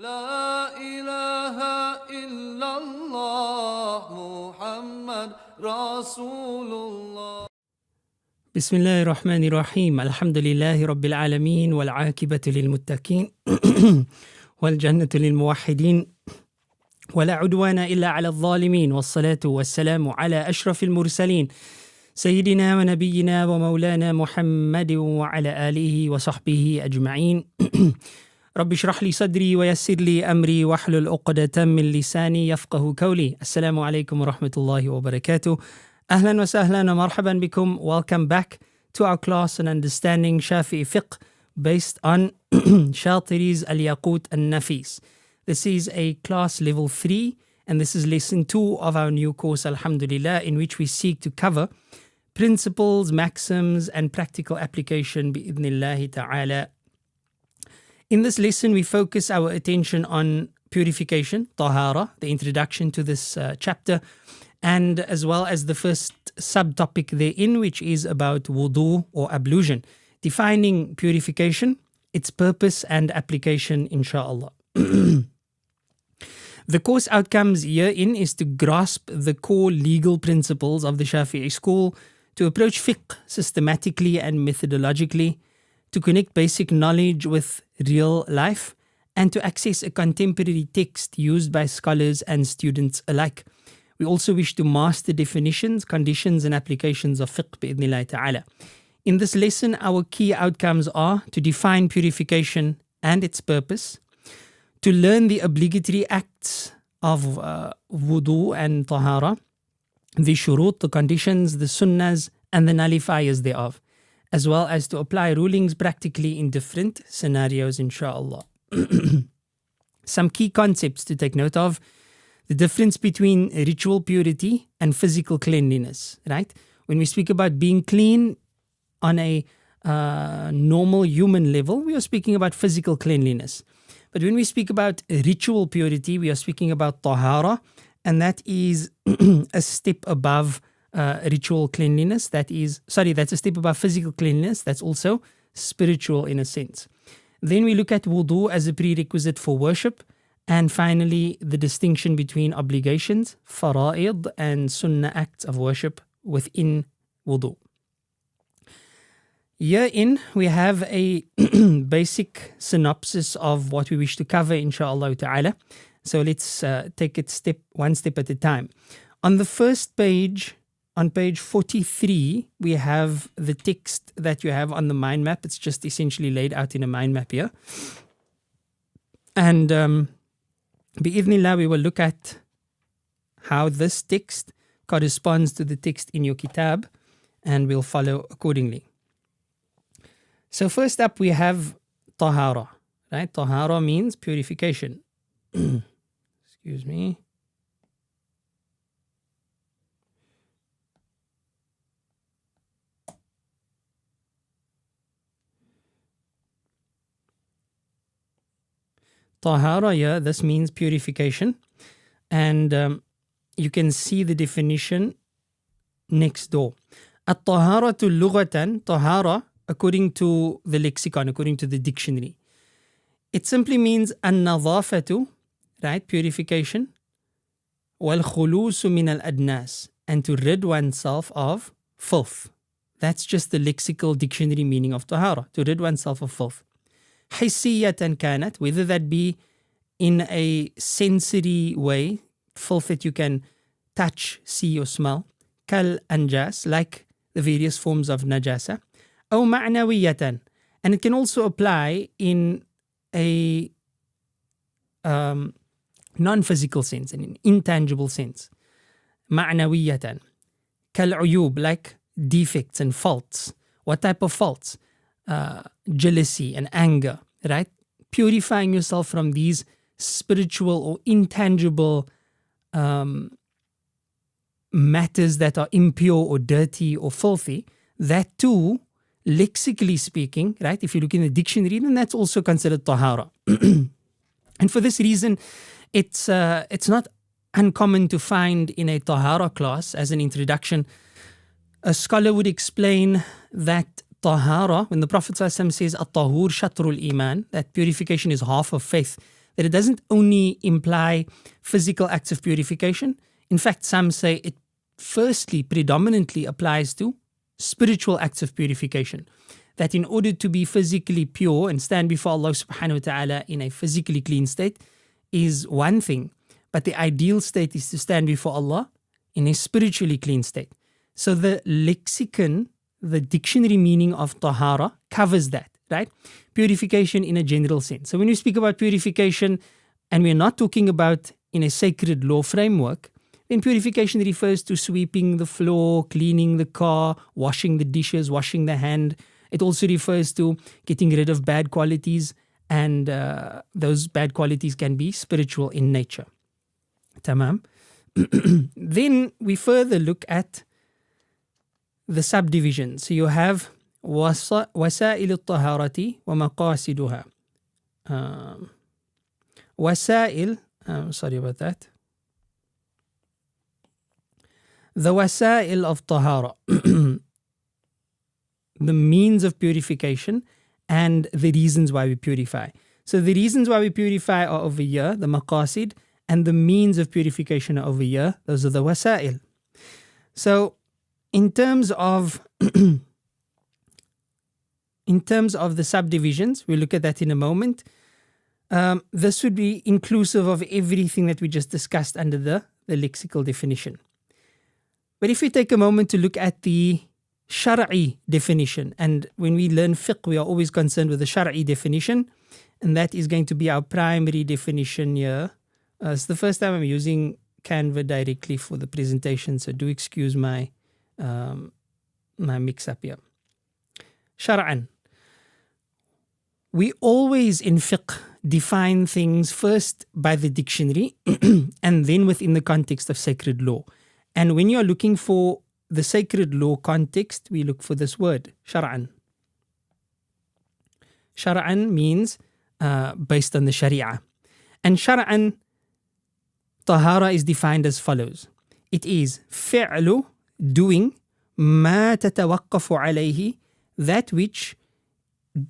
لا إله إلا الله محمد رسول الله. بسم الله الرحمن الرحيم. الحمد لله رب العالمين والعاقبة للمتقين والجنة للموحدين ولا عدوان إلا على الظالمين والصلاة والسلام على أشرف المرسلين سيدنا ونبينا ومولانا محمد وعلى آله وصحبه أجمعين. رب اشرح لي صدري ويسر لي أمري واحلل عقدة من لساني يفقه قولي. السلام عليكم ورحمة الله وبركاته. أهلا وسهلا ومرحبا بكم. Welcome back to our class on understanding Shafi fiqh based on Shatiri's al-Yaqut al-Nafis. This is a class level 3 and this is lesson 2 of our new course, Alhamdulillah, in which we seek to cover principles, maxims and practical application bi'idhnillahi ta'ala. In this lesson, we focus our attention on purification, tahara, the introduction to this chapter, and as well as the first subtopic therein, which is about wudu or ablution, defining purification, its purpose and application, inshallah. The course outcomes herein is to grasp the core legal principles of the Shafi'i school, to approach fiqh systematically and methodologically, to connect basic knowledge with real life, and to access a contemporary text used by scholars and students alike. We also wish to master definitions, conditions and applications of fiqh bi'idhnillahi ta'ala. In this lesson, our key outcomes are to define purification and its purpose, to learn the obligatory acts of wudu and tahara, the shurut, the conditions, the sunnahs and the nullifiers thereof, as well as to apply rulings practically in different scenarios, inshallah. Some key concepts to take note of: the difference between ritual purity and physical cleanliness, right? When we speak about being clean on a normal human level, we are speaking about physical cleanliness. But when we speak about ritual purity, we are speaking about tahara, and that is a step above ritual cleanliness. That's a step above physical cleanliness. That's also spiritual in a sense. Then we look at wudu as a prerequisite for worship. And finally, the distinction between obligations, fara'id, and sunnah acts of worship within wudu. Herein, we have a basic synopsis of what we wish to cover, inshaAllah ta'ala. So let's take it one step at a time. On the first page, on page 43, we have the text that you have on the mind map. It's just essentially laid out in a mind map here. And bi'idhnillah, we will look at how this text corresponds to the text in your kitab, and we'll follow accordingly. So first up, we have tahara, right? Tahara means purification. Excuse me. Tahara, yeah, this means purification. And you can see the definition next door. At-taharatu lughatan, tahara, according to the lexicon, according to the dictionary, it simply means an-nadhafatu, right, purification, wal-khulusu min al-adnas, and to rid oneself of filth. That's just the lexical dictionary meaning of tahara, to rid oneself of filth. Hissiyatan kanat, whether that be in a sensory way, filth that you can touch, see or smell, kal anjas, like the various forms of najasa, aw ma'nawiyatan, and it can also apply in a non-physical sense, in an intangible sense. Ma'nawiyatan, kal uyub, like defects and faults. What type of faults? Jealousy and anger, right? Purifying yourself from these spiritual or intangible matters that are impure or dirty or filthy. That too, lexically speaking, right? If you look in the dictionary, then that's also considered tahara. And for this reason, it's not uncommon to find in a tahara class, as an introduction, a scholar would explain that tahara, when the Prophet ﷺ says at-tahur shatrul iman, that purification is half of faith, that it doesn't only imply physical acts of purification. In fact, some say it firstly predominantly applies to spiritual acts of purification. That in order to be physically pure and stand before Allah subhanahu wa ta'ala in a physically clean state is one thing, but the ideal state is to stand before Allah in a spiritually clean state. So the lexicon, the dictionary meaning of tahara covers that, right? Purification in a general sense. So when we speak about purification and we're not talking about in a sacred law framework, then purification refers to sweeping the floor, cleaning the car, washing the dishes, washing the hand. It also refers to getting rid of bad qualities, and those bad qualities can be spiritual in nature. Tamam. Then we further look at the subdivisions. So you have وسائل الطهارة ومقاصدها. وسائل, sorry about that. The wasail of tahara, the means of purification and the reasons why we purify. So the reasons why we purify are over here, the maqasid, and the means of purification are over here. Those are the wasail. So in terms of the subdivisions, we'll look at that in a moment. This would be inclusive of everything that we just discussed under the lexical definition. But if we take a moment to look at the Shar'i definition, and when we learn fiqh, we are always concerned with the Shar'i definition, and that is going to be our primary definition here. It's the first time I'm using Canva directly for the presentation, so do excuse my mix-up here. Shar'an. We always in fiqh define things first by the dictionary and then within the context of sacred law. And when you're looking for the sacred law context, we look for this word, shar'an. Shar'an means based on the sharia. And shar'an, tahara is defined as follows. It is fi'lu, doing, ma tatawaqqafu alayhi, that which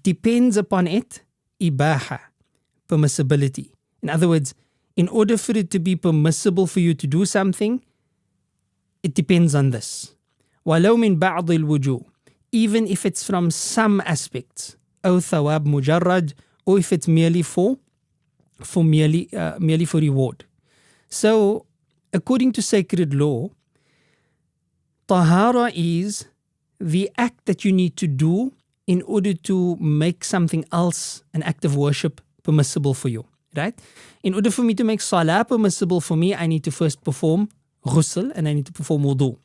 depends upon it, ibaha, permissibility. In other words, in order for it to be permissible for you to do something, it depends on this. وَلَوْ مِنْ بَعْضِ الْوُجُوهِ, even if it's from some aspects, أو ثواب مجرد, or if it's merely for reward. So, according to sacred law, tahara is the act that you need to do in order to make something else, an act of worship, permissible for you, right? In order for me to make salah permissible for me, I need to first perform ghusl and I need to perform wudu.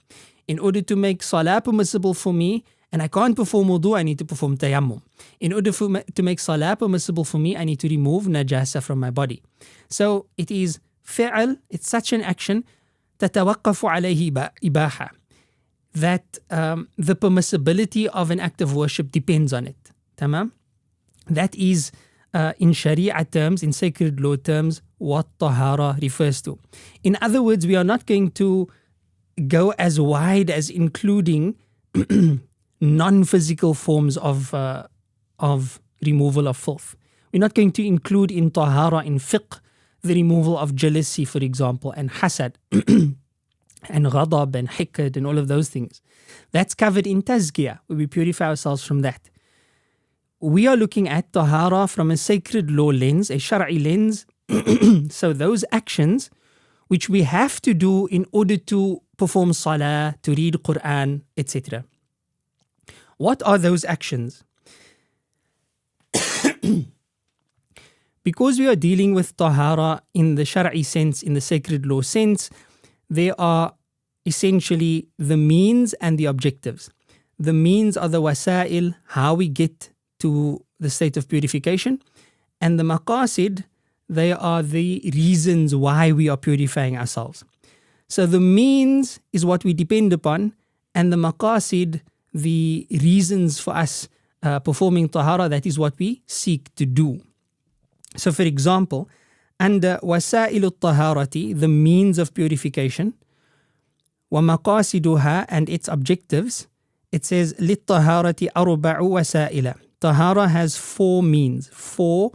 In order to make salah permissible for me, and I can't perform wudu, I need to perform tayammum. In order to make salah permissible for me, I need to remove najasa from my body. So it is fi'al, it's such an action, tatawaqqafu alayhi ibaha, that the permissibility of an act of worship depends on it. Tamam? That is in Sharia terms, in sacred law terms, what tahara refers to. In other words, we are not going to go as wide as including non-physical forms of removal of filth. We're not going to include in tahara, in fiqh, the removal of jealousy, for example, and hasad, and ghadab, and hikad, and all of those things. That's covered in tazkiyah, where we purify ourselves from that. We are looking at tahara from a sacred law lens, a shar'i lens. So those actions which we have to do in order to perform salah, to read Quran, etc. What are those actions? Because we are dealing with tahara in the shar'i sense, in the sacred law sense, there are essentially the means and the objectives. The means are the wasail, how we get to the state of purification, and the maqasid, they are the reasons why we are purifying ourselves. So the means is what we depend upon, and the maqasid, the reasons for us performing tahara, that is what we seek to do. So for example, under wasail al-taharati, the means of purification, wa maqasiduha, and its objectives, it says lit-taharati arba'u wasaila. Tahara has four means, four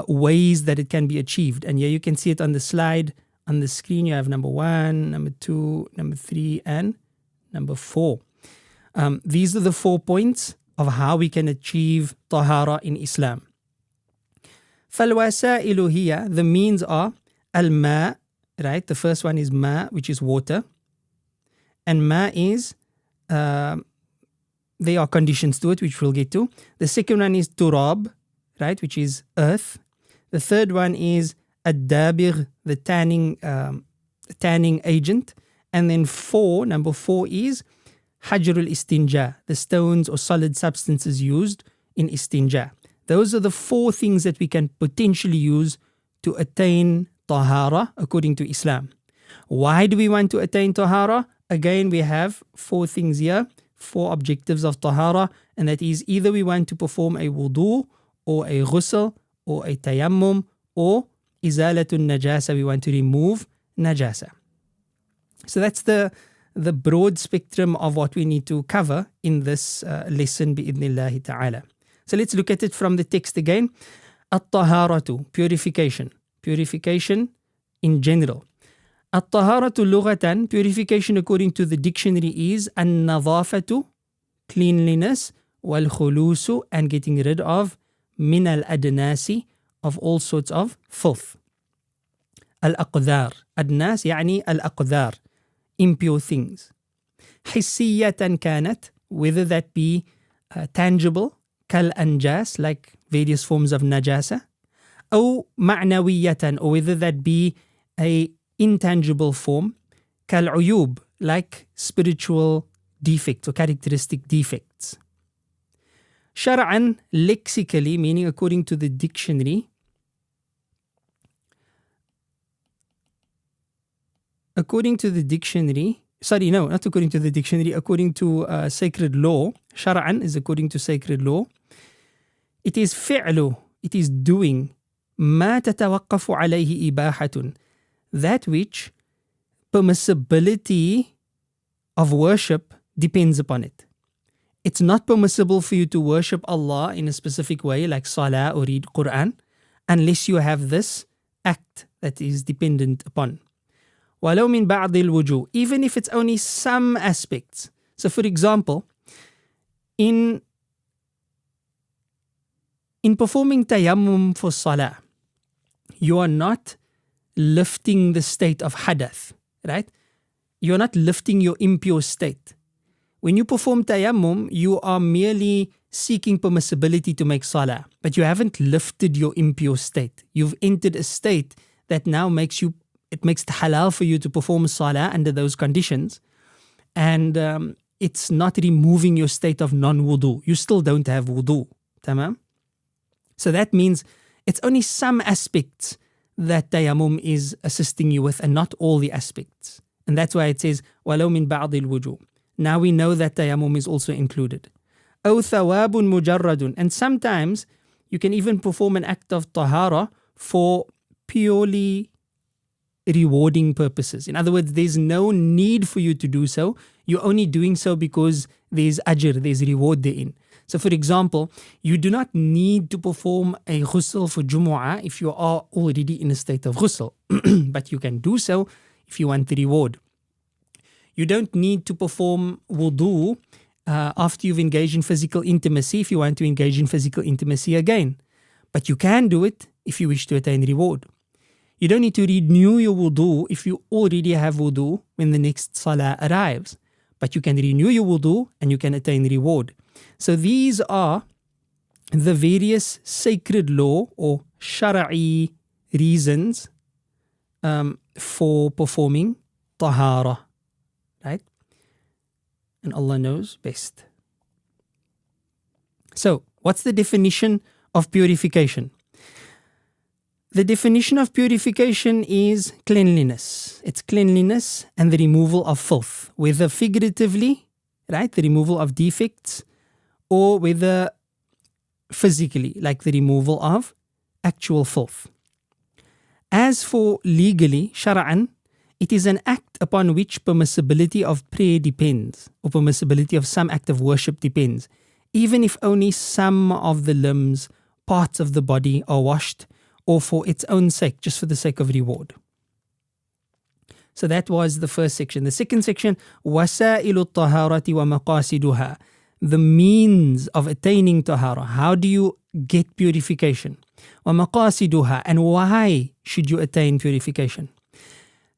ways that it can be achieved. And here you can see it on the slide. On the screen, you have number 1, number 2, number 3, and number 4. These are the 4 points of how we can achieve tahara in Islam. فَالْوَسَائِلُ هِيَ, the means are al-ma, right? The first one is ma, which is water. And ma is, there are conditions to it, which we'll get to. The second one is turab, right? Which is earth. The third one is ad-dabigh, the tanning agent. And then number 4 is hajrul istinja, the stones or solid substances used in istinja. Those are the 4 things that we can potentially use to attain tahara according to Islam. Why do we want to attain tahara? Again, we have 4 things here, 4 objectives of tahara, and that is either we want to perform a wudu or a ghusl or a tayammum or izalatun najasa, we want to remove najasa. So that's the broad spectrum of what we need to cover in this lesson bi'idhnillahi ta'ala. So let's look at it from the text again. At-taharatu, purification. Purification in general. At-taharatu lughatan, purification according to the dictionary is an-nadhafatu, cleanliness, wal-khulusu, and getting rid of min al-adnasi, of all sorts of filth. Al-aqdar, adnas يعني al-aqdar, impure things. Hissiyatan kanat, whether that be tangible, kal-anjas, like various forms of najasa, or ma'nawiyatan, or whether that be a intangible form, kal-uyub, like spiritual defects or characteristic defects. Shar'an, lexically, meaning according to the dictionary, according to sacred law, shar'an is according to sacred law, it is fi'lu, it is doing, ma tatawaqqafu alayhi ibahatun, that which permissibility of worship depends upon it. It's not permissible for you to worship Allah in a specific way like salah or read Quran unless you have this act that is dependent upon. وَلَوْ مِنْ بَعْضِ الْوُجُوهِ, even if it's only some aspects. So for example, in performing tayammum for salah, you are not lifting the state of hadath, right? You are not lifting your impure state. When you perform tayammum, you are merely seeking permissibility to make salah, but you haven't lifted your impure state. You've entered a state that now makes it halal for you to perform salah under those conditions, and it's not removing your state of non-wudu. You still don't have wudu. Tamam? So that means it's only some aspects that tayammum is assisting you with and not all the aspects. And that's why it says, وَلَوْ مِنْ بَعْضِ الْوُجُوهِ. Now we know that tayammum is also included. أَوْ ثَوَابٌ مُجَرَّدٌ. And sometimes you can even perform an act of tahara for purely rewarding purposes. In other words, there's no need for you to do so. You're only doing so because there's ajr, there's reward therein. So for example, you do not need to perform a ghusl for Jumu'ah if you are already in a state of ghusl. But you can do so if you want the reward. You don't need to perform wudu after you've engaged in physical intimacy if you want to engage in physical intimacy again. But you can do it if you wish to attain reward. You don't need to renew your wudu if you already have wudu when the next salah arrives. But you can renew your wudu and you can attain reward. So these are the various sacred law or shara'i reasons for performing tahara. Right? And Allah knows best. So, what's the definition of purification? The definition of purification is cleanliness. It's cleanliness and the removal of filth, whether figuratively, right, the removal of defects, or whether physically, like the removal of actual filth. As for legally, shara'an, it is an act upon which permissibility of prayer depends, or permissibility of some act of worship depends, even if only some of the limbs, parts of the body are washed, or for its own sake, just for the sake of reward. So that was the first section. The second section, وَسَائِلُ الطَّهَارَةِ وَمَقَاصِدُهَا, the means of attaining tahara. How do you get purification? وَمَقَاصِدُهَا, and why should you attain purification?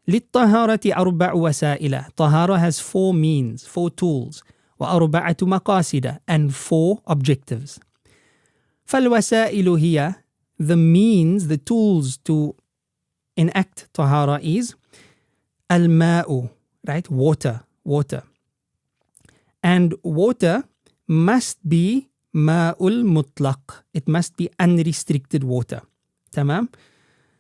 لِلطَّهَارَةِ أَرْبَعُ وَسَائِلَ, tahara has 4 means, 4 tools. وَأَرْبَعَةُ مَقَاصِدَ, and 4 objectives. فَالْوَسَائِلُ هِيَ, the means, the tools to enact tahara is al-ma'u, right? Water. And water must be ma'ul mutlaq. It must be unrestricted water. Tamam?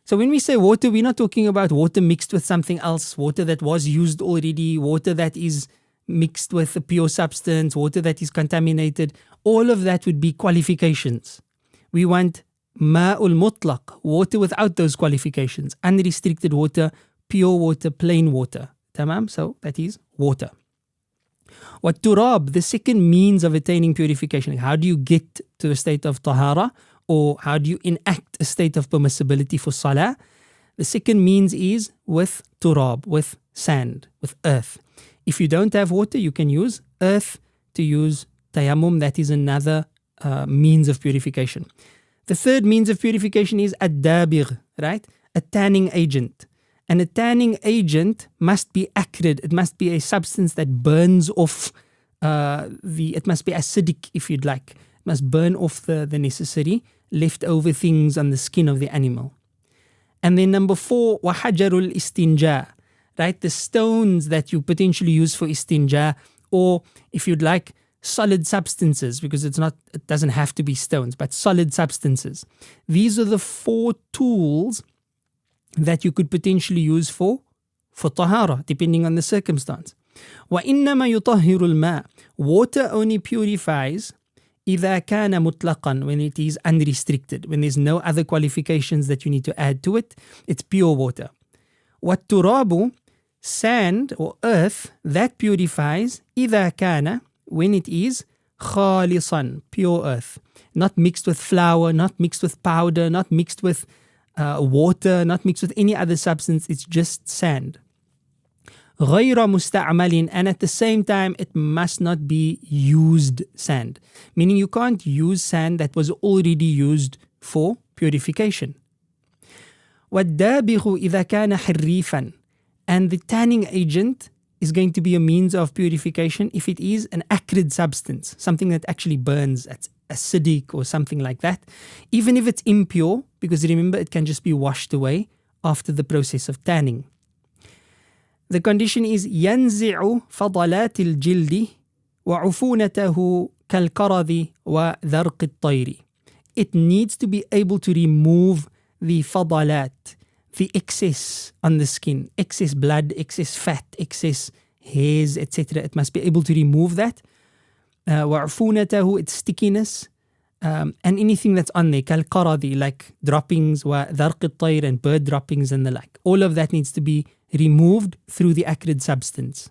So when we say water, we're not talking about water mixed with something else, water that was used already, water that is mixed with a pure substance, water that is contaminated. All of that would be qualifications. We want ma'ul mutlaq, water without those qualifications, unrestricted water, pure water, plain water. Tamam? So that is water. What turab, the second means of attaining purification. How do you get to a state of tahara, or how do you enact a state of permissibility for salah? The second means is with turab, with sand, with earth. If you don't have water, you can use earth to use tayammum. That is another means of purification. The third means of purification is ad-dabigh, right? A tanning agent. And a tanning agent must be acrid. It must be a substance that burns off it must be acidic, if you'd like. It must burn off the necessary leftover things on the skin of the animal. And then number 4, wahajarul istinja, right? The stones that you potentially use for istinja, or if you'd like, solid substances, because it doesn't have to be stones, but solid substances. These are the 4 tools that you could potentially use for tahara, depending on the circumstance. وَإِنَّمَا يُطَهِّرُ الْمَاءِ, water only purifies إِذَا كَانَ مُطْلَقًا, when it is unrestricted, when there's no other qualifications that you need to add to it. It's pure water. وَالتُّرَابُ, sand or earth, that purifies إِذَا كَانَ, when it is خَالِصًا, pure earth, not mixed with flour, not mixed with powder, not mixed with water, not mixed with any other substance. It's just sand. غَيْرَ مُسْتَعْمَلٍ, and at the same time it must not be used sand, meaning you can't use sand that was already used for purification. وَالدَّابِغُ إِذَا كَانَ حِرِّيفًا, and the tanning agent is going to be a means of purification if it is an acrid substance, something that actually burns, that's acidic or something like that, even if it's impure, because remember it can just be washed away after the process of tanning. The condition is ينزع فضلات الجلد وعفونته كالقرض وذرق الطير. It needs to be able to remove the fadalat, the excess on the skin, excess blood, excess fat, excess hairs, etc. It must be able to remove that. وعفونته, its stickiness, and anything that's on there, كالقرض, like droppings, وذرق الطير, and bird droppings and the like. All of that needs to be removed through the acrid substance.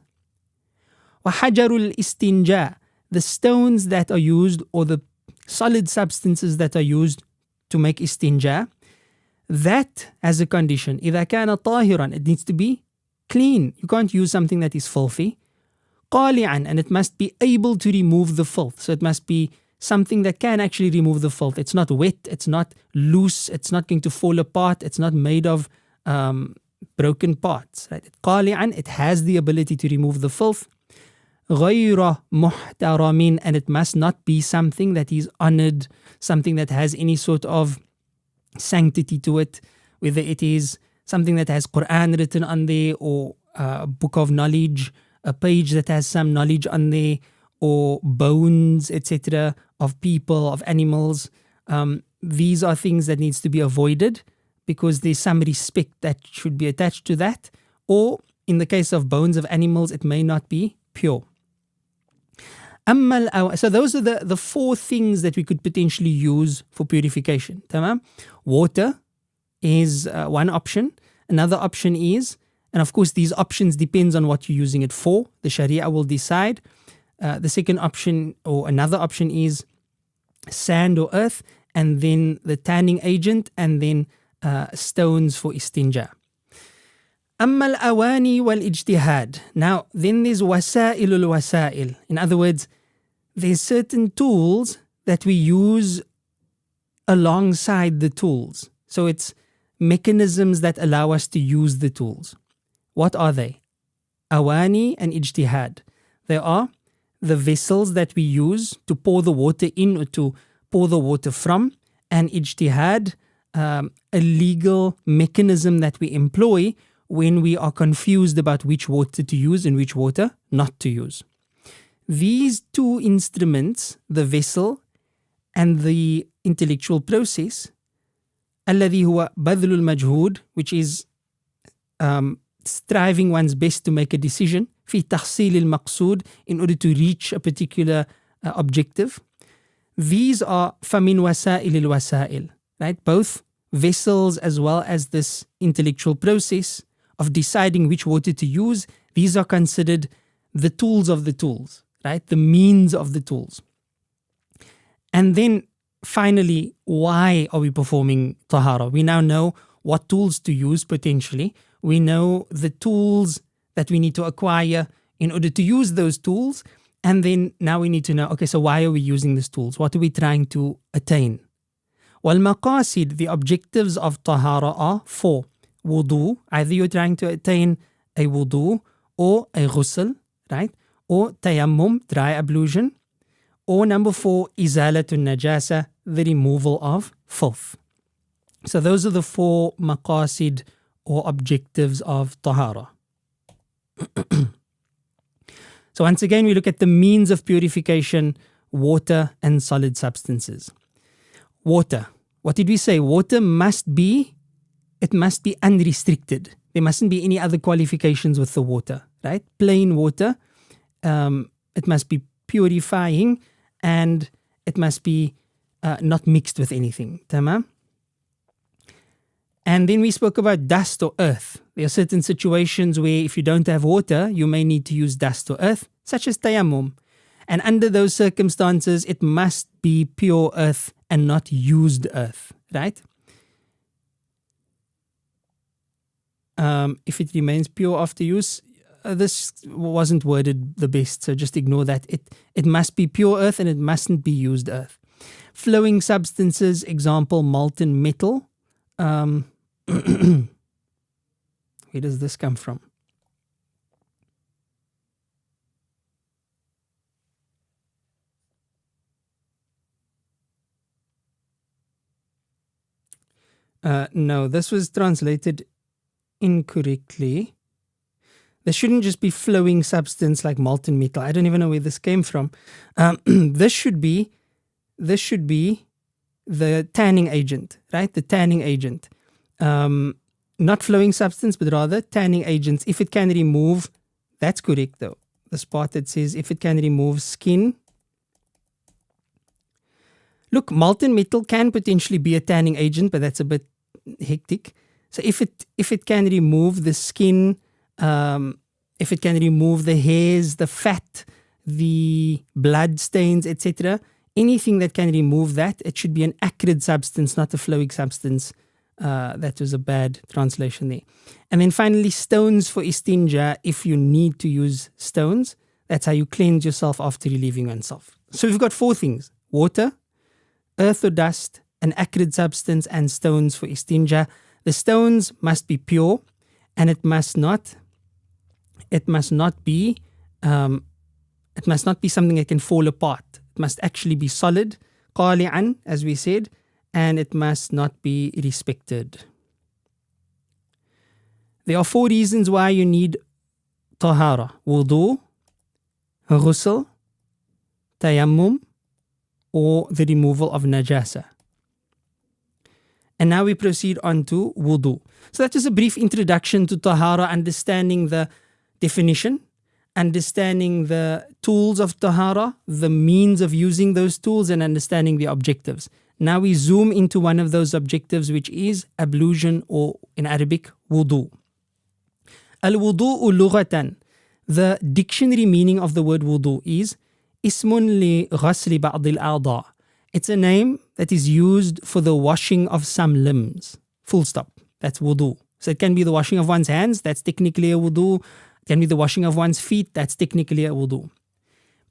وحجر الاستنجاء, the stones that are used, or the solid substances that are used to make istinja, that has a condition. إذا كان طاهرا, it needs to be clean. You can't use something that is filthy. قالعا, and it must be able to remove the filth. So it must be something that can actually remove the filth. It's not wet, it's not loose, it's not going to fall apart, it's not made of broken parts. Right? قالعا, it has the ability to remove the filth. غير محترم, and it must not be something that is honored, something that has any sort of sanctity to it, whether it is something that has Quran written on there, or a book of knowledge, a page that has some knowledge on there, or bones, etc., of people, of animals. These are things that needs to be avoided, because there's some respect that should be attached to that. Or in the case of bones of animals, it may not be pure. So those are the 4 things that we could potentially use for purification. Tamam? Water is one option. Another option is, and of course these options depends on what you're using it for. The Sharia will decide. The second option, or another option, is sand or earth, and then the tanning agent, and then stones for istinja. أما الأواني والاجتهاد. Now, then there's وسائل الوسائل. In other words, there's certain tools that we use alongside the tools. So it's mechanisms that allow us to use the tools. What are they? Awani and ijtihad. They are the vessels that we use to pour the water in or to pour the water from, and ijtihad, a legal mechanism that we employ when we are confused about which water to use and which water not to use. These two instruments, the vessel and the intellectual process, الذي هو بذل المجهود, which is striving one's best to make a decision, في تحصيل المقصود, in order to reach a particular objective. These are فمن وسائل الوسائل, right? Both vessels as well as this intellectual process of deciding which water to use. These are considered the tools of the tools, right? The means of the tools. And then finally, why are we performing tahara? We now know what tools to use potentially. We know the tools that we need to acquire in order to use those tools. And then now we need to know, okay, so why are we using these tools? What are we trying to attain? Wal-maqasid, the objectives of tahara are 4. Wudu, either you're trying to attain a wudu or a ghusl, right? Or tayammum, dry ablution. Or number 4, izalatun najasa, the removal of filth. So those are the 4 maqasid or objectives of tahara. So once again, we look at the means of purification: water and solid substances. Water. What did we say? Water must be unrestricted. There mustn't be any other qualifications with the water, right? Plain water. It must be purifying and it must be not mixed with anything. Tamam? And then we spoke about dust or earth. There are certain situations where if you don't have water, you may need to use dust or earth, such as tayammum. And under those circumstances, it must be pure earth and not used earth, right? If it remains pure after use, this wasn't worded the best, so just ignore that. It must be pure earth and it mustn't be used earth. Flowing substances, example, molten metal. Where does this come from? No, this was translated incorrectly. There shouldn't just be flowing substance like molten metal. I don't even know where this came from. This should be the tanning agent, right? The tanning agent. Not flowing substance, but rather tanning agents. If it can remove, that's correct though. This part that says if it can remove skin. Look, molten metal can potentially be a tanning agent, but that's a bit hectic. So if it can remove the skin, if it can remove the hairs, the fat, the blood stains, etc., anything that can remove that, it should be an acrid substance, not a flowing substance. That was a bad translation there. And then finally, stones for istinja, if you need to use stones. That's how you cleanse yourself after relieving oneself. So we've got 4 things: water, earth or dust, an acrid substance, and stones for istinja. The stones must be pure, and it must not be something that can fall apart. It must actually be solid, qali'an, as we said, and it must not be respected. There are 4 reasons why you need tahara: wudu, ghusl, tayammum, or the removal of najasa. And now we proceed on to wudu. So that is a brief introduction to tahara, understanding the definition, understanding the tools of tahara, the means of using those tools, and understanding the objectives. Now we zoom into one of those objectives, which is ablution, or in Arabic, wudu. Al-wudu'u lughatan. The dictionary meaning of the word wudu is ismun li ghasli ba'd al-a'dha. It's a name that is used for the washing of some limbs. Full stop. That's wudu. So it can be the washing of one's hands, that's technically a wudu. It can be the washing of one's feet, that's technically a wudu.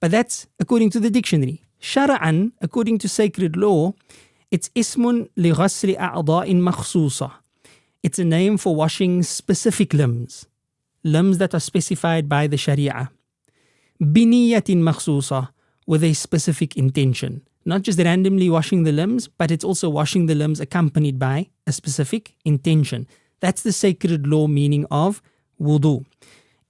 But that's according to the dictionary. Shara'an, according to sacred law, it's ismun li ghasli a'da'in makhsusa. It's a name for washing specific limbs that are specified by the Sharia. Biniyatin makhsusa, with a specific intention. Not just randomly washing the limbs, but it's also washing the limbs accompanied by a specific intention. That's the sacred law meaning of wudu.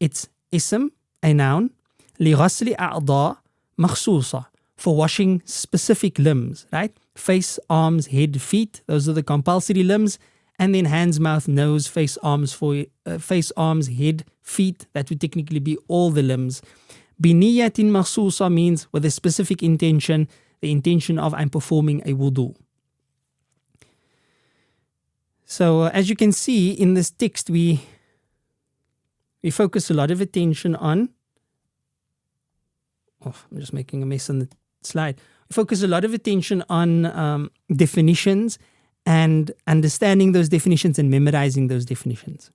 It's ism, a noun, li ghasli a'da' makhsusa, for washing specific limbs, right? Face, arms, head, feet, those are the compulsory limbs. And then hands, mouth, nose, face, arms, head, feet, that would technically be all the limbs. Biniyatin makhsusa means with a specific intention, the intention of I'm performing a wudu. So as you can see in this text, we focus a lot of attention on, I'm just making a mess on the slide. We focus a lot of attention on definitions and understanding those definitions and memorizing those definitions.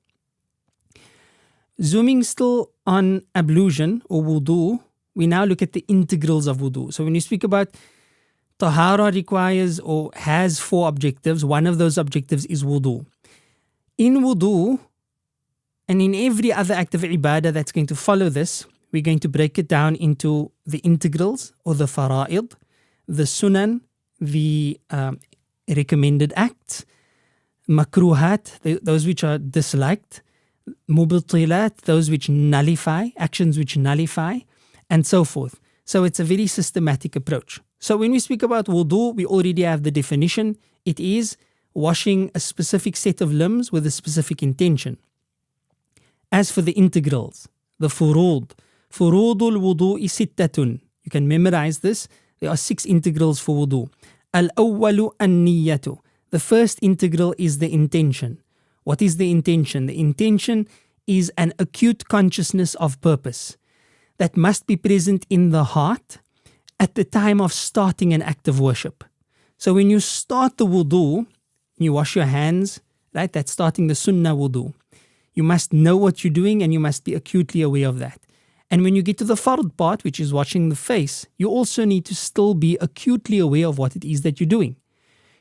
Zooming still on ablution or wudu, we now look at the integrals of wudu. So when you speak about tahara requires or has 4 objectives, one of those objectives is wudu. In wudu and in every other act of ibadah that's going to follow this, we're going to break it down into the integrals or the fara'id, the sunan, the recommended acts, makruhat, those which are disliked, mubtilat, those which nullify, actions which nullify, and so forth. So it's a very systematic approach. So when we speak about wudu, we already have the definition. It is washing a specific set of limbs with a specific intention. As for the integrals, the furud, furudul wudu'i sittatun. You can memorize this. There are 6 integrals for wudu. Al-awwalu an-niyyatu. The first integral is the intention. What is the intention? The intention is an acute consciousness of purpose that must be present in the heart at the time of starting an act of worship. So when you start the wudu, you wash your hands, right? That's starting the sunnah wudu. You must know what you're doing and you must be acutely aware of that. And when you get to the fard part, which is washing the face, you also need to still be acutely aware of what it is that you're doing.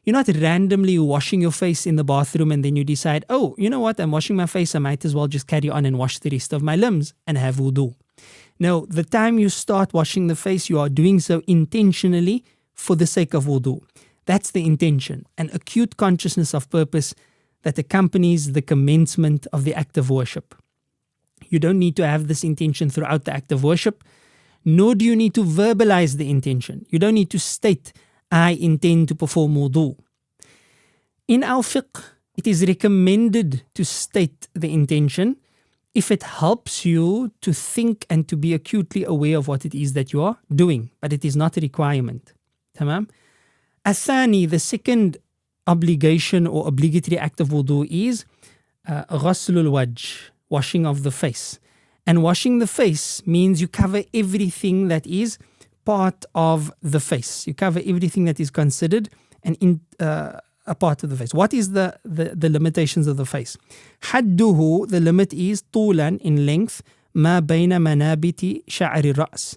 You're not randomly washing your face in the bathroom and then you decide, oh, you know what, I'm washing my face, I might as well just carry on and wash the rest of my limbs and have wudu. No, the time you start washing the face, you are doing so intentionally for the sake of wudu. That's the intention, an acute consciousness of purpose that accompanies the commencement of the act of worship. You don't need to have this intention throughout the act of worship, nor do you need to verbalize the intention. You don't need to state, I intend to perform wudu. In our fiqh, it is recommended to state the intention if it helps you to think and to be acutely aware of what it is that you are doing, but it is not a requirement. Tamam? Athani, the second obligation or obligatory act of wudu is ghaslul wajh, washing of the face. And washing the face means you cover everything that is part of the face. You cover everything that is considered a part of the face. What is the limitations of the face? Hadduhu, the limit is tulan, in length, ma bayna manabiti sha'ri ra's.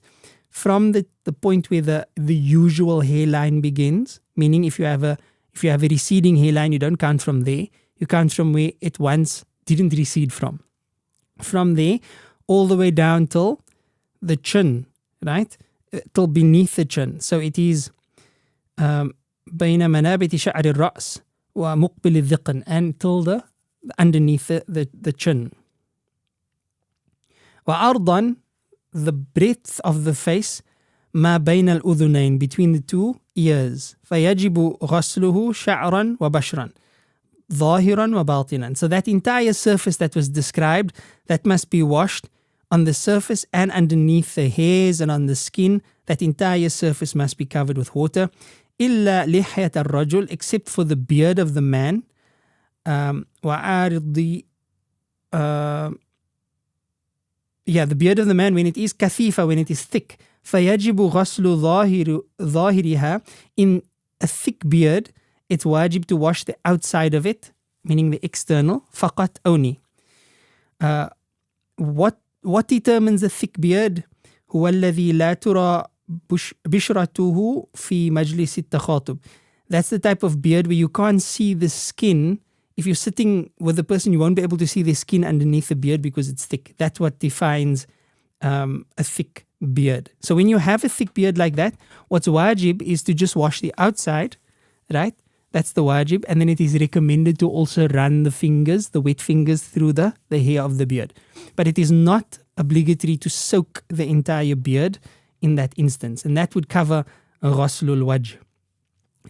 From the point where the usual hairline begins, meaning if you have a receding hairline, you don't count from there. You count from where it once didn't recede from. From there, all the way down till the chin, right? Till beneath the chin. So it is بين منابت شعر الرأس ومقبل الذقن, and till the underneath the chin. وعرضا, the breadth of the face, ما بين الأذنين, between the 2 ears. فيجب غسله شعرا وبشرا ظاهرا وباطنا. So that entire surface that was described, that must be washed on the surface and underneath the hairs and on the skin. That entire surface must be covered with water. إلا لحية الرجل, except for the beard of the man. وعارض, the beard of the man when it is kathifa, when it is thick. فيجب غسل ظاهرها, in a thick beard, it's wajib to wash the outside of it meaning the external, فقط only. What determines a thick beard? هو الذي لا ترى بشرته في مجلس التخاطب. That's the type of beard where you can't see the skin. If you're sitting with a person, you won't be able to see their skin underneath the beard because it's thick. That's what defines a thick beard. So when you have a thick beard like that, what's wajib is to just wash the outside, right? That's the wajib. And then it is recommended to also run the fingers, the wet fingers, through the hair of the beard. But it is not obligatory to soak the entire beard in that instance. And that would cover ghaslul wajh.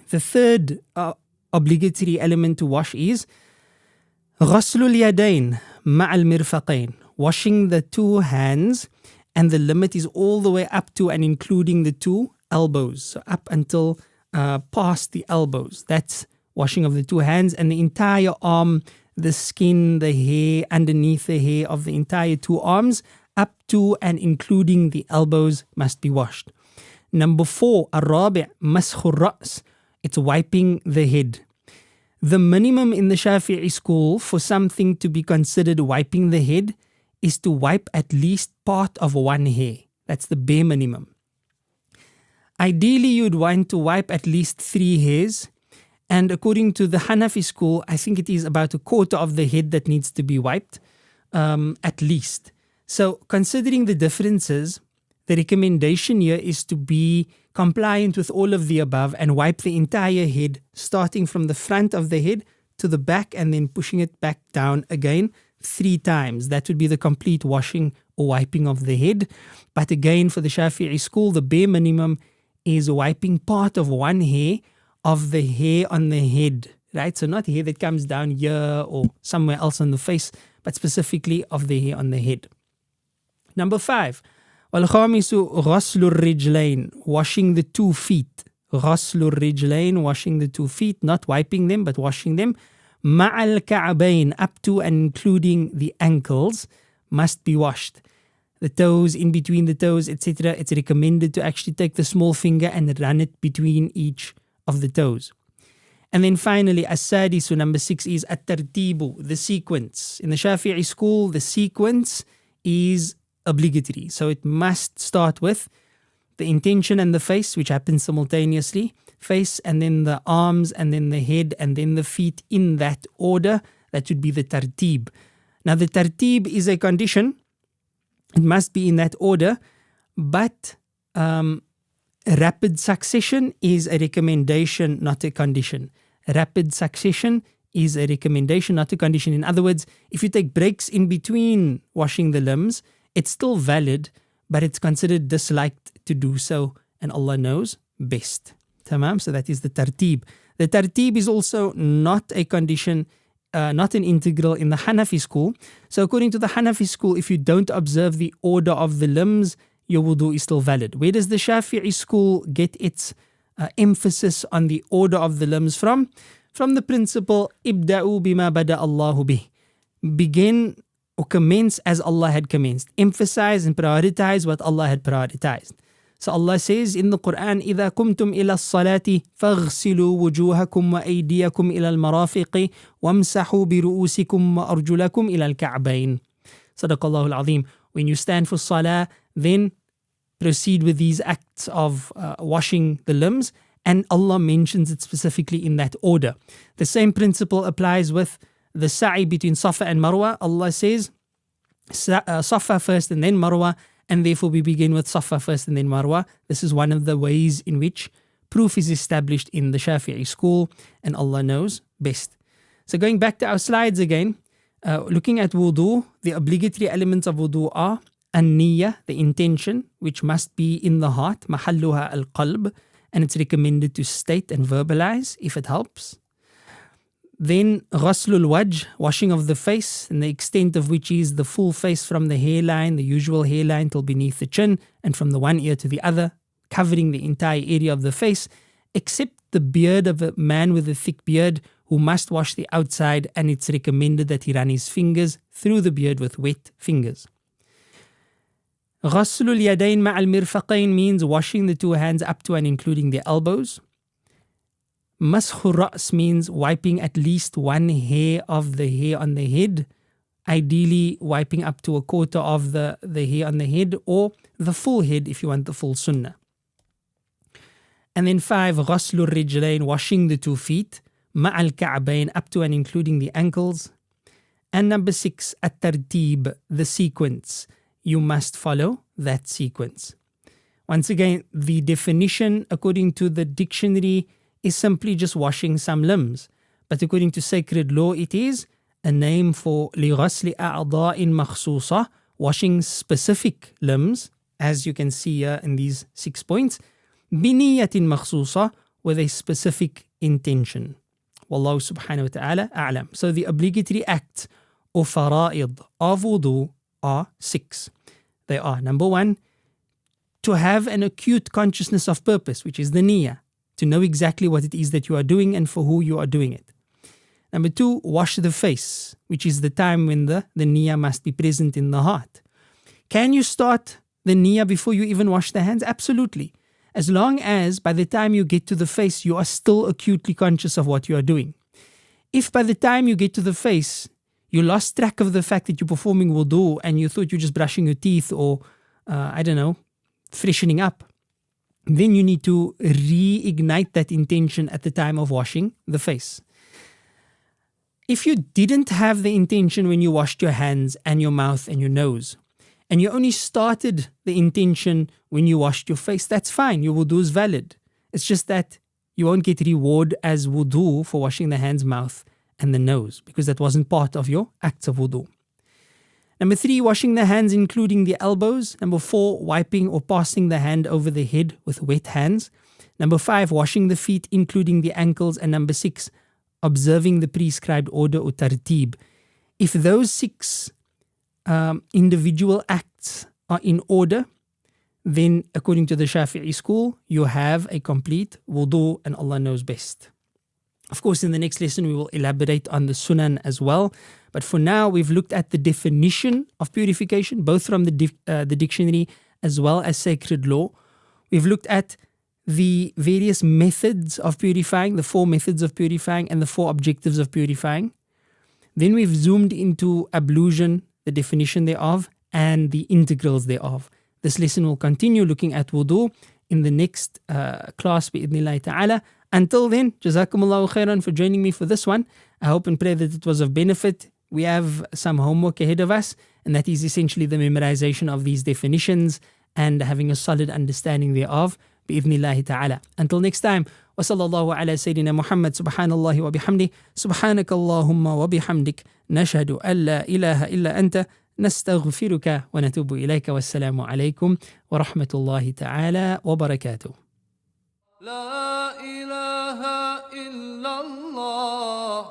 The third obligatory element to wash is ghaslul yadayn ma'al mirfaqayn, washing the two hands, and the limit is all the way up to and including the two elbows. So up until past the elbows. That's washing of the two hands, and the entire arm, the skin, the hair, underneath the hair of the entire two arms, up to and including the elbows must be washed. Number 4, al-Rabi' maskhur ra's. It's wiping the head. The minimum in the Shafi'i school for something to be considered wiping the head is to wipe at least part of one hair. That's the bare minimum. Ideally, you'd want to wipe at least 3 hairs. And according to the Hanafi school, I think it is about a quarter of the head that needs to be wiped, at least. So considering the differences, the recommendation here is to be compliant with all of the above and wipe the entire head, starting from the front of the head to the back and then pushing it back down again 3 times. That would be the complete washing or wiping of the head. But again, for the Shafi'i school, the bare minimum is wiping part of one hair of the hair on the head, right? So not hair that comes down here or somewhere else on the face, but specifically of the hair on the head. Number 5, wal-khamisu ghaslur rijlayn, washing the 2 feet. Ghaslur rijlayn, washing the 2 feet, not wiping them, but washing them. Ma'al ka'bayn, up to and including the ankles, must be washed. The toes, in between the toes, etc. It's recommended to actually take the small finger and run it between each of the toes. And then finally, as-sadisu, number 6, is at-tartibu, the sequence. In the Shafi'i school, the sequence is obligatory. So it must start with the intention and the face, which happens simultaneously. Face, and then the arms, and then the head, and then the feet, in that order. That should be the tartib. Now the tartib is a condition. It must be in that order, but rapid succession is a recommendation, not a condition. Rapid succession is a recommendation, not a condition. In other words, if you take breaks in between washing the limbs, it's still valid, but it's considered disliked to do so, and Allah knows best. Tamam? So that is the tartib. The tartib is also not a condition, not an integral in the Hanafi school. So according to the Hanafi school, if you don't observe the order of the limbs, your wudu is still valid. Where does the Shafi'i school get its emphasis on the order of the limbs from? From the principle, ibda'u bima bada Allahu bih. Begin or commence as Allah had commenced. Emphasize and prioritize what Allah had prioritized. So Allah says in the Quran, إِذَا قُمْتُمْ إِلَى الصَّلَاةِ فَاغْسِلُوا وُجُوهَكُمْ وَأَيْدِيَكُمْ إِلَى الْمَرَافِقِ وَامْسَحُوا بِرُؤُوسِكُمْ وَأَرْجُلَكُمْ إِلَى الْكَعْبَيْنِ. Sadaqallahu al-Azim. When you stand for salah, then proceed with these acts of washing the limbs, and Allah mentions it specifically in that order. The same principle applies with the sa'i between Safa and Marwa. Allah says Safa first and then Marwa, and therefore we begin with Safa first and then Marwa. This is one of the ways in which proof is established in the Shafi'i school, and Allah knows best. So going back to our slides again, looking at wudu, the obligatory elements of wudu are an-niyya, the intention, which must be in the heart, mahalluha al-qalb, and it's recommended to state and verbalize if it helps. Then ghaslul wajh, washing of the face, and the extent of which is the full face from the hairline, the usual hairline till beneath the chin, and from the one ear to the other, covering the entire area of the face, except the beard of a man with a thick beard who must wash the outside, and it's recommended that he run his fingers through the beard with wet fingers. Ghaslul yadayn ma'al mirfaqayn means washing the 2 hands up to and including the elbows. Maskhur ra's means wiping at least one hair of the hair on the head, ideally wiping up to a quarter of the hair on the head, or the full head if you want the full sunnah. And then 5, ghaslur rijlain, washing the 2 feet, ma'al ka'bain, up to and including the ankles. And number 6, at-tartib, the sequence. You must follow that sequence. Once again, the definition according to the dictionary is simply just washing some limbs. But according to sacred law, it is a name for لِغَسْلِ أَعْضَاءٍ مَخْصُوصَةٍ, washing specific limbs, as you can see here in these 6 points, بِنِيَّةٍ مَخْصُوصَةٍ, with a specific intention. Wallahu subhanahu wa ta'ala a'lam. So the obligatory acts or fara'id of wudu are 6. They are, number 1, to have an acute consciousness of purpose, which is the niyyah, to know exactly what it is that you are doing and for who you are doing it. Number 2, wash the face, which is the time when the niyyah must be present in the heart. Can you start the niyyah before you even wash the hands? Absolutely. As long as by the time you get to the face, you are still acutely conscious of what you are doing. If by the time you get to the face, you lost track of the fact that you're performing wudu and you thought you're just brushing your teeth or, freshening up, then you need to reignite that intention at the time of washing the face. If you didn't have the intention when you washed your hands and your mouth and your nose, and you only started the intention when you washed your face, that's fine. Your wudu is valid. It's just that you won't get reward as wudu for washing the hands, mouth, and the nose, because that wasn't part of your acts of wudu. Number 3, washing the hands including the elbows. Number 4, wiping or passing the hand over the head with wet hands. Number 5, washing the feet including the ankles. And number 6, observing the prescribed order or tartib. If those 6 individual acts are in order, then according to the Shafi'i school, you have a complete wudu, and Allah knows best. Of course, in the next lesson, we will elaborate on the sunan as well. But for now, we've looked at the definition of purification, both from the dictionary as well as sacred law. We've looked at the various methods of purifying, the 4 methods of purifying and the 4 objectives of purifying. Then we've zoomed into ablution, the definition thereof, and the integrals thereof. This lesson will continue looking at wudu in the next class, bi'idhnillahi ta'ala. Until then, Jazakumullahu khairan for joining me for this one. I hope and pray that it was of benefit. We have some homework ahead of us, and that is essentially the memorization of these definitions and having a solid understanding thereof, bi'idhnillahi ta'ala. Until next time, wa sallallahu ala Sayyidina Muhammad, subhanallahi wa bihamdi, subhanakallahumma wa bihamdik, nashhadu an la ilaha illa anta, nastaghfiruka wa natubu ilayka, wassalamu alaykum wa rahmatullahi ta'ala wa barakatuh. لا إله إلا الله